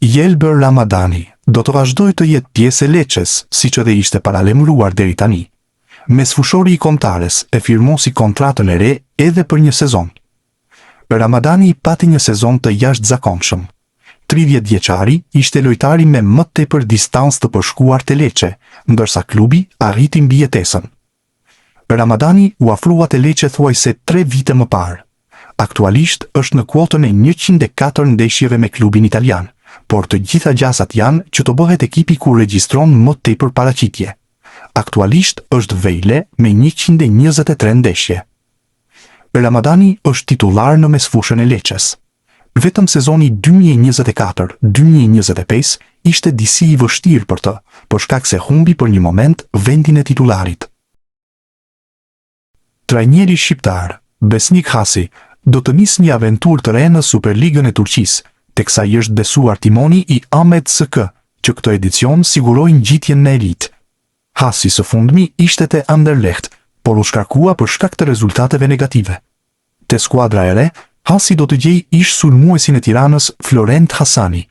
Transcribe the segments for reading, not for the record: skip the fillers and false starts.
Jelber Ramadani do të vazhdojë të jetë pjesë e Lecces, siç edhe ishte paralajmëruar deri tani. Mesfushori i kombëtares e firmosi kontratën e re edhe për një sezon. Ramadani pati një sezon të jashtëzakonshëm. 30 vjeçari ishte lojtari me më tepër distancë të përshkuar te Lecce, ndërsa klubi arriti mbijetesën. Ramadani u afrua te Lecce thuajse 3 vite më parë. Aktualisht është në kuotën e 104 ndeshjeve me klubin italian, por të gjitha gjasat janë që të bëhet ekipi ku regjistron më tepër paraqitje. Aktualisht është vejle me 123 ndeshje. Ramadani është titullar në mesfushën e Lecces. Vetëm sezoni 2024-2025 ishte disi i vështirë për të, për shkak se humbi për një moment vendin e titularit. Trajneri shqiptar, Besnik Hasi, do të nisë një aventurë të re në Superligën e Turqisë, teksa i është besuar timoni i Ahmet SK, që këtë edicion sigurojnë ngjitjen në elitë. Hasi së fundmi ishte te Anderlecht, por u shkarkua për shkak të rezultateve negative. Te skuadra e re, Hasi do të gjejë ish sulmuesin e Tiranës Florent Hasani.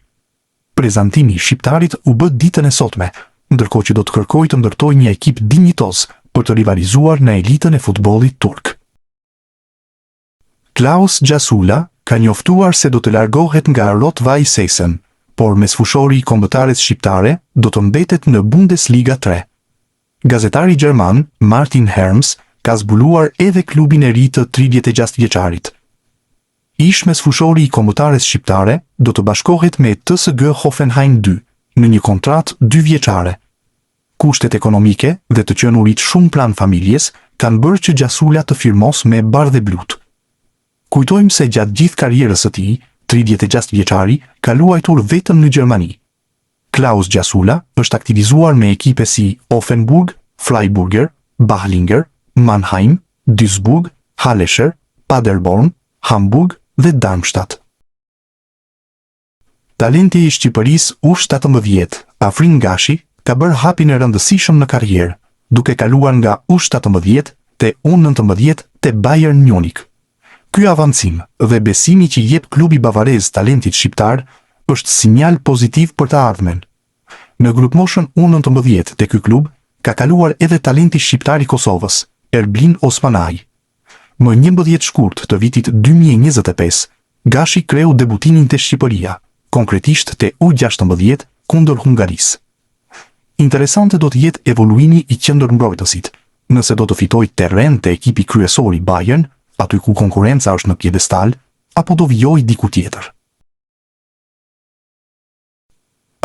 Prezantimi i shqiptarit u bë ditën e sotme, ndërkohë që do të kërkojë të ndërtojë një ekip dinjitoz për të rivalizuar në elitën e futbollit turk. Klaus Gjasula ka njoftuar se do të largohet nga Rot-Weiss Essen, por mesfushori i kombëtares shqiptare do të mbetet në Bundesliga 3. Gazetari gjerman Martin Herms ka zbuluar edhe klubin e ri të 36 vjeçarit. Ish mesfushori i kombëtares shqiptare do të bashkohet me TSG Hoffenheim 2 në një kontratë 2 vjeçare. Kushtet ekonomike dhe të qenurit shumë plan familjes kanë bërë që Gjasula të firmos me Bardhe Blut. Kujtojmë se gjatë gjithë karrierës së tij, 36 vjeçari ka luajtur vetëm në Gjermani. Klaus Gjasula është aktivizuar me ekipe si Offenburg, Freiburger, Bahlinger, Mannheim, Duisburg, Hallescher, Paderborn, Hamburg dhe Darmstadt. Talenti i Shqipërisë U17, Afrin Gashi, ka bërë hapin e rëndësishëm në karrierë, duke kaluar nga U17 te U19 te Bayern Munich. Ky avancim dhe besimi që jep klubi bavarez talentit shqiptar është sinjal pozitiv për të ardhmen. Në grupmoshën U19 te ky klub ka kaluar edhe talenti shqiptar i Kosovës, Erblin Osmanaj. Më 11 shkurt të vitit 2025, Gashi kreu debutimin te Shqipëria, konkretisht te U16 kundër Hungarisë. Interesante do të jetë evoluimi i qendërmbrojtësit, nëse do të fitojë terren te ekipi kryesor i Bayern, aty ku konkurenca është në pjedestal, apo do vijojë diku tjetër.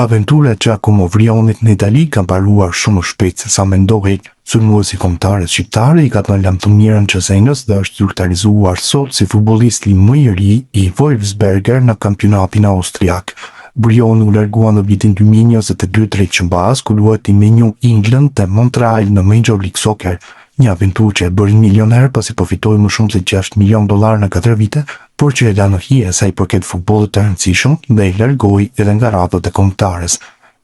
Aventura e Giacomo Vrionit në Itali ka mbaruar shumë shpejt se sa mendohej. Sulmuesi kombëtarës shqiptare i ka dhënë lajm të mirën Cesena dhe është zyrtarizuar sot si futbollisti më i ri i Wolfsberger në kampionatin austriak. Brion u largua në vitin 2022 drejt Qëmbas, ku luajti me New England dhe Montreal në Major League Soccer, një aventurë që e bëri milioner pasi përfitoi më shumë se $6 milion në 4 vite, por që e la në hije sa i përket futbollit të rëndësishëm dhe i largoi edhe nga radhët e kombëtares.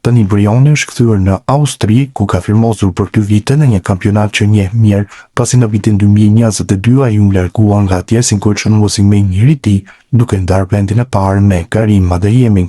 Tani Brioni është kthyer në Austri, ku ka firmosur për 2 vite në një kampionat që njeh mirë, pasi në vitin 2022 ai u largua nga atje si koçënuesi më i mirë i tij, duke ndarë vendin e parë me Karim Adeyemi.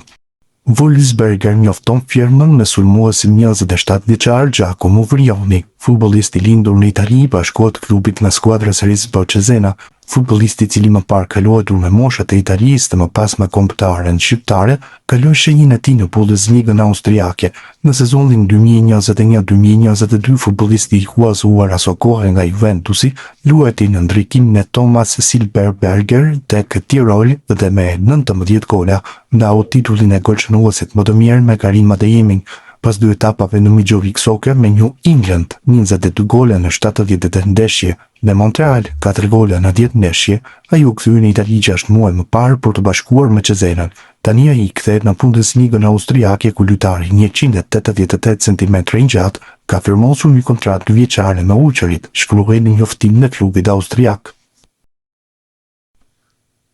Wolfsberger njofton firmën me sulmuesin 27 vjeçar Giacomo Vrioni. Futbollisti lindur në Itali bashkohet klubit nga skuadra e Rizbo Cesena, futbollisti i cili më parë ka luajtur me moshat e Italisë dhe më pas me kombëtaren shqiptare, kaloi shenjën e tij në Bundesligën austriake. Në sezonin 2021-2022 futbollisti i huazuar aso kohë nga Juventusi luajti në ndrikimin e Thomas Silberberger tek Tirol dhe me 19 gola ndau titullin e golçënuesit më të mirë me Karim Adeyemi. Pas 2 etapave në Major League Soccer me New England, 22 gola në 78 ndeshje, dhe Montreal 4 gola në 10 ndeshje, ai u kthye në Itali 6 muaj më parë për të bashkuar me Cesenën. Tani ai kthehet në Bundesligën austriake ku lojtari 188 cm i gjatë ka firmosur një kontratë 2 vjeçare me Ulqerit, shkruaj në njoftimin e klubit austriak.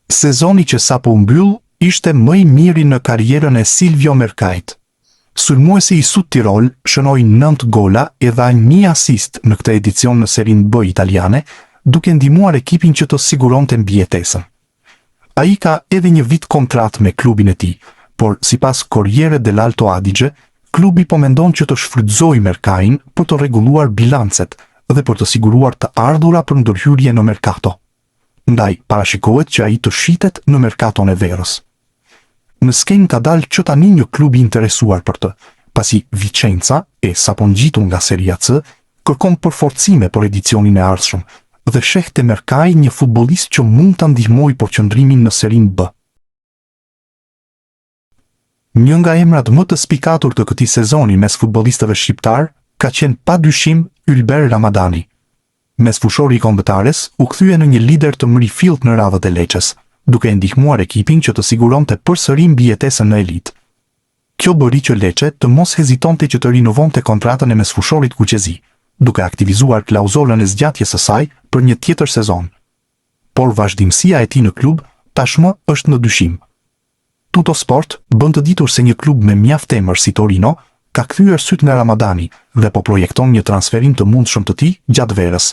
Sezoni që sapo u mbyll ishte më i miri në karrierën e Silvio Mercait. Sulmuesi i Sud Tirol shënoi 9 gola e dha 1 asist në këtë edicion në Serie B italiane, duke ndihmuar ekipin që të siguronte mbijetesën. Ai ka edhe një vit kontratë me klubin e tij, por sipas Corriere dell'Alto Adige, klubi po mendon që të shfrytëzojë Mercain për të rregulluar bilancet dhe për të siguruar të ardhura për ndërhyrje në merkato. Ndaj, parashikohet që ai të shitet në merkaton e verës. Në skenë ka dalë që tani një klub i interesuar për të, pasi Vicenza, e sapo ngjitur nga Seria C, kërkon përforcime për edicionin e ardhshëm dhe sheh te Mercai një futbollist që mund ta ndihmojë për qëndrimin në Serin B. Një nga emrat më të spikatur të këtij sezoni mes futbollistëve shqiptar ka qenë padyshim Ylber Ramadani. Mesfushori i kombëtares u kthye në një lider të mrifillt në radhët e Leçës, duke ndihmuar ekipin që të siguronte përsëri mbijetesën në elitë. Kjo bëri që Lecce të mos hezitonte që të rinovonte kontratën e mesfushorit kuqezi, duke aktivizuar klauzolën e zgjatjes së saj për një tjetër sezon. Por vazhdimësia e tij në klub tashmë është në dyshim. Tuttosport bën të ditur se një klub me mjaft emër si Torino ka kthyer syt nga Ramadani dhe po projekton një transferim të mundshëm të tij gjatë verës.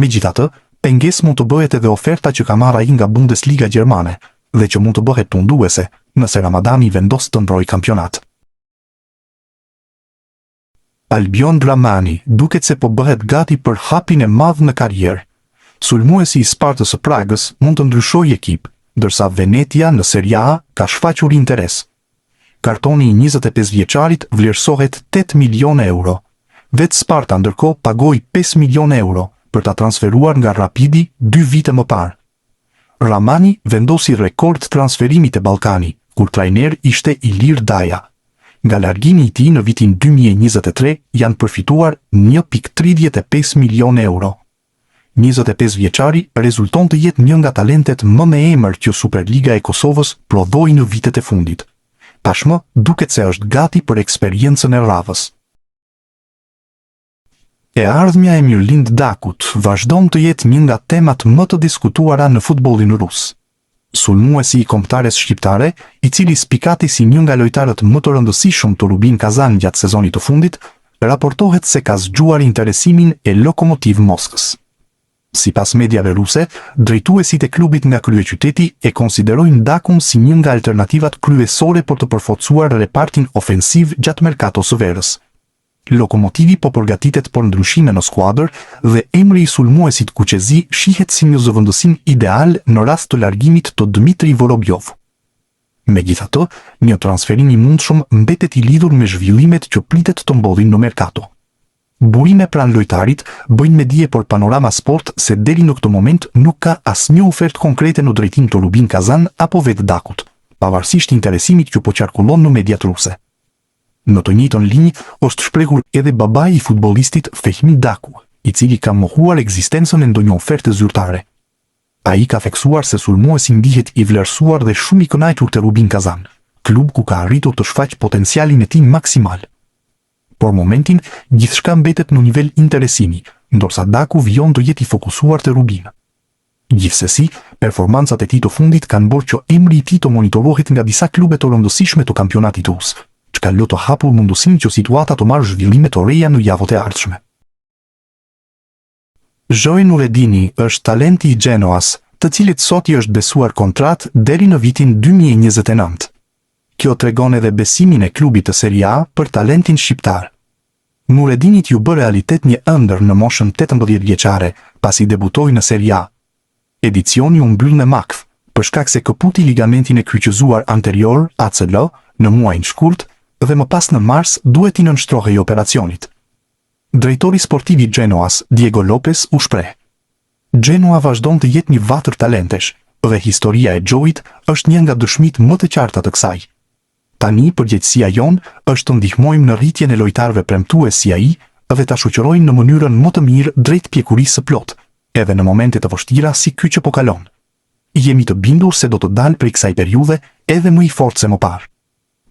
Megjithatë, pengesë mund të bëhet edhe oferta që ka marrë ai nga Bundesliga gjermane dhe që mund të bëhet tunduese nëse Ramadani vendos të ndrojë kampionat. Albion Dramani duket se po bëhet gati për hapin e madh në karrierë. Sulmuesi i Spartës së Pragës mund të ndryshojë ekip, ndërsa Venetia në Serie A ka shfaqur interes. Kartoni i 25 vjeçarit vlerësohet 8 milionë euro. Vetë Sparta ndërkohë pagoi 5 milionë euro për ta transferuar nga Rapidi 2 vite më parë. Ramani vendosi rekord transferimi te Ballkani, kur trajner ishte Ilir Daja. Nga largimi i tij në vitin 2023 janë përfituar 1.35 milionë euro. 25 vjeçari rezulton të jetë një nga talentet më me emër që Superliga e Kosovës prodhoi në vitet e fundit. Tashmë duket se është gati për eksperiencën e radhës. E ardhmja e Mirlind Dakut vazhdon të jetë një nga temat më të diskutuara në futbollin rus. Sulmuesi i kombëtares shqiptare, i cili spikati si një nga lojtarët më të rëndësishëm të Rubin Kazan gjatë sezonit të fundit, raportohet se ka zgjuar interesimin e Lokomotiv Moskës. Sipas mediave ruse, drejtuesit e klubit nga kryeqyteti e konsiderojnë Dakun si një nga alternativat kryesore për të përforcuar repartin ofensiv gjatë merkatos së verës. Lokomotivi po përgatitet për ndryshime në skuadër dhe emri i sulmuesit kuqezi shihet si një zëvendësim ideal në rast të largimit të Dmitri Vorobjov. Megjithatë, një transferim i mundshëm mbetet i lidhur me zhvillimet që pritet të mbodhin në merkato. Burime pranë lojtarit bëjnë me dije për Panorama Sport se deri në këtë moment nuk ka asnjë ofertë konkrete në drejtim të Rubin Kazan apo vetë Dakut, pavarësisht interesimit që po qarkullon në mediat ruse. Në të njëjtën linjë është shprehur edhe babai i futbollistit Fehmi Daku, i cili ka mohuar ekzistencën e ndonjë oferte zyrtare. Ai ka theksuar se sulmuesi ndihet i vlerësuar dhe shumë i kënaqur te Rubin Kazan, klub ku ka arritur të shfaqë potencialin e tij maksimal. Por momentin, gjithçka mbetet në nivel interesimi, ndërsa Daku vijon të jetë i fokusuar te Rubin. Gjithsesi, performancat e tij të fundit kanë bërë që emri i tij të monitorohet nga disa klube të rëndësishme të kampionatit rus, çka lë të hapur mundësinë që situata të marrë zhvillime të reja në javët e ardhshme. Joe Nuredini është talenti i Genoas, të cilit sot i është besuar kontratë deri në vitin 2029. Kjo tregon edhe besimin e klubit të Serie A për talentin shqiptar. Nuredinit ju bë realitet një ëndër në moshën 18 vjeçare, pasi debutoi në Serie A. Edicioni u mbyll me makth, për shkak se këputi ligamentin e kryqëzuar anterior, ACL, në muajin shkurt, dhe më pas në mars duhet i nënshtrohej operacionit. Drejtori sportiv i Genoas, Diego Lopez, u shpreh: Genoa vazhdon të jetë një vatër talentesh, dhe historia e Joeit është një nga dëshmitë më të qarta të kësaj. Tani përgjegjësia jon është të ndihmojmë në rritjen e lojtarëve premtues si ai dhe ta shoqërojmë në mënyrën më të mirë drejt pjekurisë së plot, edhe në momente të vështira si ky që po kalon. Jemi të bindur se do të dalë prej kësaj periudhe edhe më i fortë se më parë.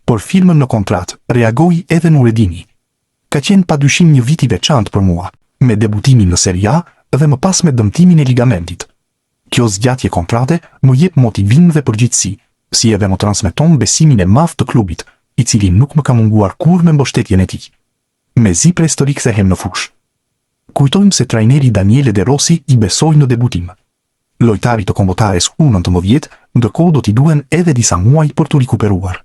Por filmën në kontratë reagoi edhe Nuredini. Ka qenë padyshim një vit i veçantë për mua, me debutimin në Serie A dhe më pas me dëmtimin e ligamentit. Kjo zgjatje kontrate më jep motivim dhe përgjegjësi, si edhe më transmeton besimin e madh të klubit, i cili nuk më ka munguar kurrë me mbështetjen e tij. Mezi pres të rikthehem në fushë. Kujtojmë se trajneri Daniele De Rossi i besoi në debutim. Lojtarit të kombëtares U19, ndërkohë do t'i duhen edhe disa muaj për t'u rikuperuar.